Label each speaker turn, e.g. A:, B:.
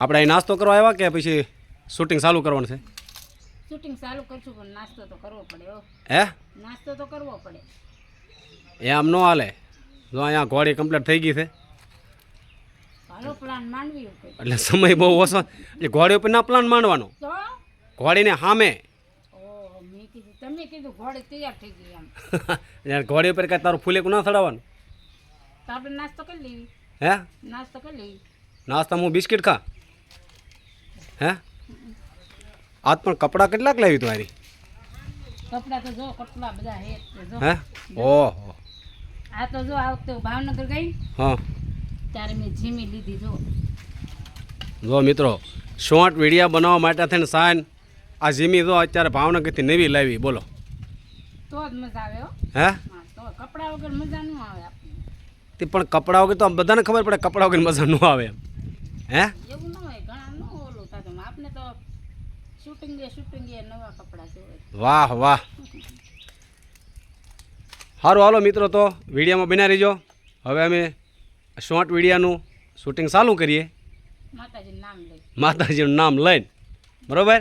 A: આપણે અહીં નાસ્તો કરવા આવ્યા કે પછી શૂટિંગ ચાલુ કરવાનું છે?
B: શૂટિંગ ચાલુ કરશું પણ નાસ્તો તો કરવો પડે હો.
A: હે
B: નાસ્તો તો કરવો પડે.
A: એ આમ ન હાલે. જો અહીંયા ઘોડી કમ્પ્લીટ થઈ ગઈ છે
B: હાલો પ્લાન માંડવી ઉપર.
A: એટલે સમય બહુ ઓછો એટલે ઘોડી ઉપર ના પ્લાન માંડવાનો,
B: તો
A: ઘોડીને સામે.
B: ઓ મેં કીધું તમે કીધું ઘોડી તૈયાર થઈ ગઈ એમ.
A: એટલે ઘોડી ઉપર કાંઈ તારું ફૂલેકું ના ચડાવવાનું.
B: તો આપણે નાસ્તો કરી લેવી.
A: હે
B: નાસ્તો કરી લેવી.
A: નાસ્તા હું બિસ્કિટ ખા. હે આજ પણ કપડાં કેટલાક લાવી તું હારી?
B: કપડાં તો જો કેટલા બધા હે જો.
A: હે ઓહો.
B: આ તો જો આ વખતે હું ભાવનગર ગઈ
A: હા
B: ત્યારે મેં જીમી લીધી જો.
A: જો મિત્રો, શોર્ટ વિડીયા બનાવવા માટે થઈને સાઈન આ જીમી જો અત્યારે ભાવનગરથી નવી લાવી. બોલો
B: તો જ મજા આવે હો.
A: હે
B: હા તો કપડાં વગર મજા ન આવે આપણને.
A: તે પણ કપડાં વગર તો આમ બધાને ખબર પડે કપડાં વગર મજા ન આવે એમ. હે
B: એવું ન હોય ઘણા ન ઓલું થતું આપને તો શૂટિંગ એ નવા કપડાં જોવે.
A: વાહ વાહ. સારું હાલો મિત્રો, તો વિડીયામાં બન્યા રહીજો. હવે અમે શોર્ટ વિડીયાનું શૂટિંગ ચાલુ કરીએ
B: માતાજીનું નામ લઈ.
A: માતાજીનું નામ લઈને. બરાબર.